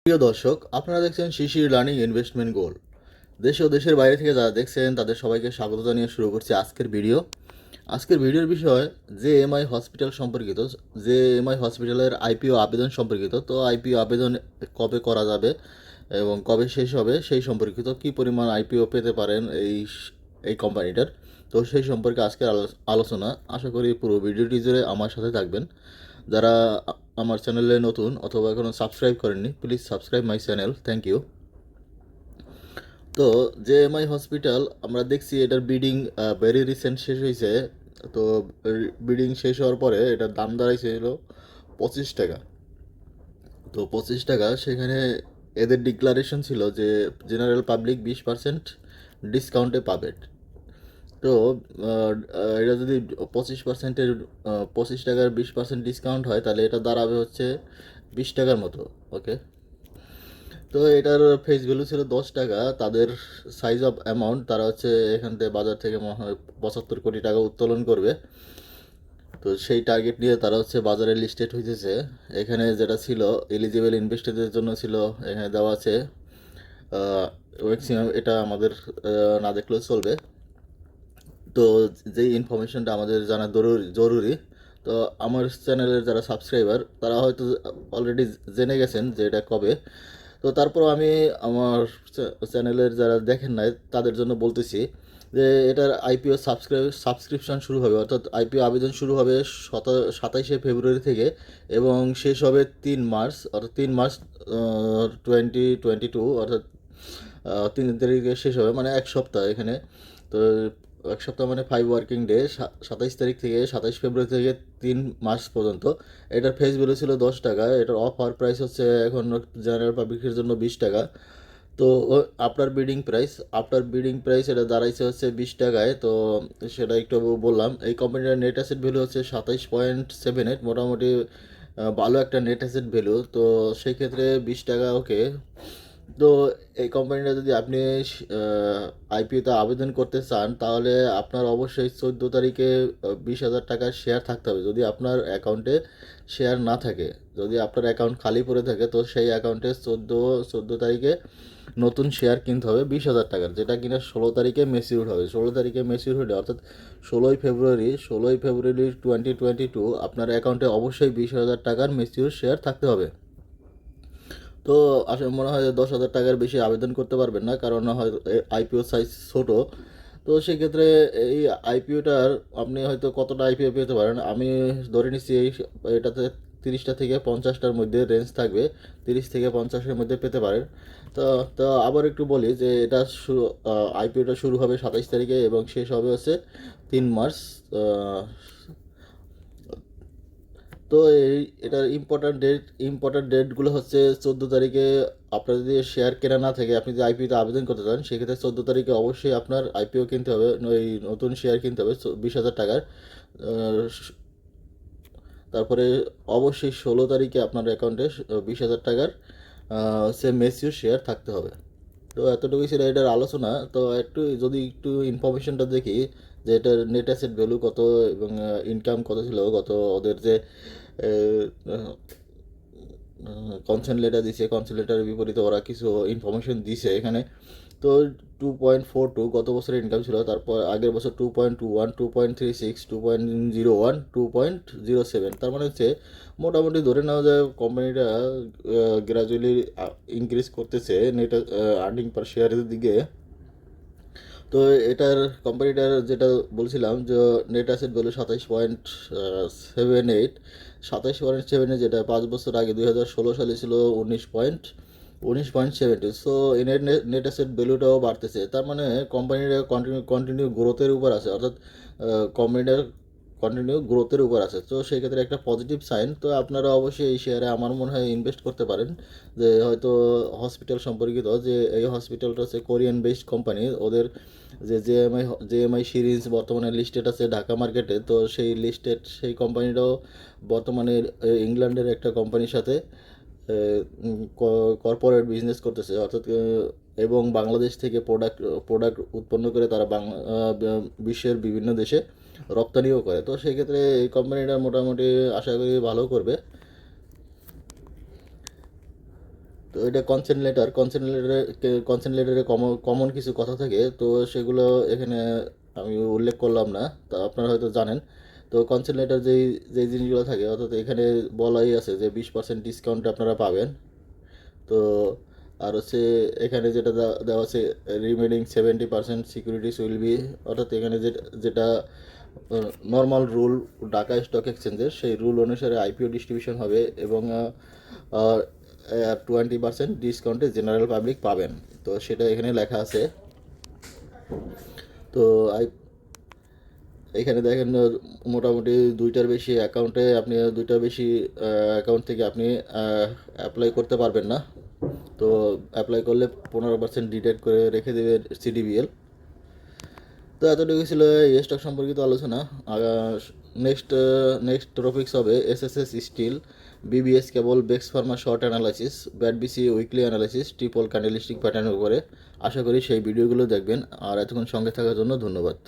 প্রিয় দর্শক, আপনারা দেখছেন শিশির লার্নিং ইনভেস্টমেন্ট গোল। দেশ ও দেশের বাইরে থেকে যারা দেখছেন তাদের সবাইকে স্বাগত জানিয়ে শুরু করছি আজকের ভিডিও। আজকের ভিডিওর বিষয় JMI হসপিটাল সম্পর্কিত। JMI হসপিটালের IPO আবেদন সম্পর্কিত। তো IPO আবেদন কবে করা যাবে এবং কবে শেষ হবে সেই সম্পর্কিত, কী পরিমাণ IPO পেতে পারেন এই কোম্পানিটার, তো সেই সম্পর্কে আজকের আলোচনা। আশা করি পুরো ভিডিওটি জুড়ে আমার সাথে থাকবেন। যারা আমার চ্যানেলে নতুন অথবা এখনও সাবস্ক্রাইব করেননি, please subscribe my channel, thank you. তো JMI হসপিটাল আমরা দেখছি এটার বিডিং ভেরি রিসেন্ট শেষ হয়েছে। তো বিডিং শেষ হওয়ার পরে এটার দাম দাঁড়াইছিল 25 টাকা। তো 25 টাকা, সেখানে এদের ডিক্লারেশন ছিল যে জেনারেল পাবলিক 20% ডিসকাউন্টে পাবে। তো এটা যদি 25%-এর 25 টাকার 20% ডিসকাউন্ট হয়, তাহলে এটা দাঁড়াবে হচ্ছে 20 টাকার মতো। ওকে, তো এটার ফেস ভ্যালু ছিল 10 টাকা। তাদের সাইজ অফ অ্যামাউন্ট, তারা হচ্ছে এখান থেকে বাজার থেকে মনে হয় 75 কোটি টাকা উত্তোলন করবে। তো সেই টার্গেট নিয়ে তারা হচ্ছে বাজারে লিস্টেড হইতেছে। এখানে যেটা ছিল এলিজিবল ইনভেস্টরদের জন্য ছিল, এখানে দেওয়া আছে ম্যাক্সিমাম, এটা আমাদের না দেখলেও চলবে। তো যেই ইনফরমেশনটা আমাদের জানা জরুরি, তো আমার চ্যানেলের যারা সাবস্ক্রাইবার তারা হয়তো অলরেডি জেনে গেছেন যে এটা কবে। তো তারপর আমি আমার চ্যানেলের যারা দেখেন নাই তাদের জন্য বলতেছি যে এটার IPO সাবস্ক্রিপশন শুরু হবে, অর্থাৎ IPO আবেদন শুরু হবে 27শে ফেব্রুয়ারি থেকে এবং শেষ হবে 3 মার্চ, অর্থাৎ 3 মার্চ 2022, অর্থাৎ 3 তারিখে শেষ হবে, মানে এক সপ্তাহ এখানে। তো এক সপ্তাহ মানে 5 ওয়ার্কিং ডে, 27 তারিখ থেকে 27 ফেব্রুয়ারি থেকে 3 মার্চ পর্যন্ত। এটার ফেস ভ্যালু ছিল 10 টাকা। এটার অফার প্রাইস হচ্ছে এখন জেনারেল পাবলিকের জন্য 20 টাকা। তো আফটার বিডিং প্রাইস এটা দাঁড়াইছে হচ্ছে 20 টাকায়। তো সেটা একটু বললাম। এই কোম্পানিটার নেট অ্যাসেট ভ্যালু হচ্ছে 27.78, মোটামুটি ভালো একটা নেট অ্যাসেট ভ্যালু। তো সেই ক্ষেত্রে 20 টাকা ওকে। তো এই কোম্পানিটা যদি আপনি IPOতে আবেদন করতে চান, তাহলে আপনার অবশ্যই 14 তারিখে 20,000 টাকার শেয়ার থাকতে হবে। যদি আপনার অ্যাকাউন্টে শেয়ার না থাকে, যদি আপনার অ্যাকাউন্ট খালি পড়ে থাকে, তো সেই অ্যাকাউন্টে 14 তারিখে নতুন শেয়ার কিনতে হবে 20,000 টাকার, যেটা কিনা 16 তারিখে ম্যাচিউর হবে। 16 তারিখে ম্যাচিউর হলে, অর্থাৎ 16ই ফেব্রুয়ারি 2022 আপনার অ্যাকাউন্টে অবশ্যই 20,000 টাকার ম্যাচিউর শেয়ার থাকতে হবে। তো আসলে মনে হয় 10,000 টাকার বেশি আবেদন করতে পারবেন না, কারণ হয় IPO সাইজ ছোট। তো সেক্ষেত্রে এই IPOটার আপনি হয়তো কতটা IPO পেতে পারেন, আমি ধরে নিচ্ছি এটাতে 30টা থেকে 50টার মধ্যে রেঞ্জ থাকবে। 30 থেকে 50-এর মধ্যে পেতে পারেন। তো তো আবার একটু বলি যে এটা IPOটা শুরু হবে 27 তারিখে এবং শেষ হবে হচ্ছে 3 মার্চ। তো এটার ইম্পর্ট্যান্ট ডেটগুলো হচ্ছে 14 তারিখে। আপনার যদি শেয়ার কেনা না থাকে, আপনি যদি IPOতে আবেদন করতে চান, সেক্ষেত্রে 14 তারিখে অবশ্যই আপনার IPO কিনতে হবে, ওই নতুন শেয়ার কিনতে হবে 20,000 টাকার। তারপরে অবশ্যই 16 তারিখে আপনার অ্যাকাউন্টে 20,000 টাকার সে মেসিউর শেয়ার থাকতে হবে। তো এতটুকুই ছিল এটার আলোচনা। তো একটু ইনফরমেশনটা দেখি যে এটার নেট অ্যাসেট ভ্যালু কত এবং ইনকাম কত ছিল, কত ওদের যে কনসেন্ট লেটার দিছে, কনসেন্ট লেটারের বিপরীতে ওরা কিছু ইনফরমেশন দিছে এখানে। তো 2.42 গত বছরের ইনকাম ছিল, তারপর আগের বছর 2.21, 2.36, 2.01, 2.07। তার মানে হচ্ছে মোটামুটি ধরে নেওয়া যায় কোম্পানিটা গ্র্যাজুয়ালি ইনক্রিজ করতেছে নেট আর্নিং পার শেয়ারের দিকে। তো এটার কোম্পানিটার যেটা বলছিলাম যে নেট অ্যাসেট ভ্যালু 27.78, 27.7, যেটা 5 বছর আগে 2016 সালে ছিল 19.70। সো এই নেট অ্যাসেট ভ্যালুটাও বাড়তেছে। তার মানে কোম্পানিটা কন্টিনিউ গ্রোথের উপর আছে, অর্থাৎ কোম্পানিটার কন্টিনিউ গ্রোথের উপর আছে। তো সেই ক্ষেত্রে একটা পজিটিভ সাইন। তো আপনারা অবশ্যই এই শেয়ারে আমার মনে হয় ইনভেস্ট করতে পারেন। যে হয়তো হসপিটাল সম্পর্কিত, যে এই হসপিটালটা হচ্ছে কোরিয়ান বেসড কোম্পানি। ওদের যে জেএমআই সিরিজ বর্তমানে লিস্টেড আছে ঢাকা মার্কেটে। তো সেই কোম্পানিটাও বর্তমানে ইংল্যান্ডের একটা কোম্পানির সাথে কর্পোরেট বিজনেস করতেছে, অর্থাৎ এবং বাংলাদেশ থেকে প্রোডাক্ট উৎপন্ন করে তারা বিশ্বের বিভিন্ন দেশে রপ্তানিও করে। তো সেই ক্ষেত্রে এই কোম্পানিটা মোটামুটি আশা করি ভালো করবে। তো এটা কনসেন্ট লেটারে কমন কিছু কথা থাকে, তো সেগুলো এখানে আমি উল্লেখ করলাম না, তা আপনারা হয়তো জানেন। তো কনসেন্ট লেটার যেই জিনিসগুলো থাকে, অর্থাৎ এখানে বলাই আছে যে 20% ডিসকাউন্ট আপনারা পাবেন। তো আর হচ্ছে এখানে যেটা দেওয়া আছে, রিমেনিং 70% সিকিউরিটিস উইল বি, অর্থাৎ এখানে যেটা নর্মাল রুল ঢাকা স্টক এক্সচেঞ্জের, সেই রুল অনুসারে আইপিও ডিস্ট্রিবিউশন হবে এবং 20% ডিসকাউন্টে জেনারেল পাবলিক পাবেন। তো সেটা এখানে লেখা আছে। তো এখানে দেখেন মোটামুটি দুইটার বেশি অ্যাকাউন্ট থেকে আপনি অ্যাপ্লাই করতে পারবেন না। তো অ্যাপ্লাই করলে 15% ডিডাক্ট করে রেখে দেবে সিডিবিএল। তো এতটুকু ছিল এই স্টক সম্পর্কিত আলোচনা। নেক্সট টপিক্স হবে এসএসএস স্টিল, বিবিএস কেবল, বেক্স pharma short analysis, BAT BC weekly analysis, triple candlestick প্যাটার্নের উপরে। আশা করি সেই ভিডিওগুলো দেখবেন। আর এতক্ষণ সঙ্গে থাকার জন্য ধন্যবাদ।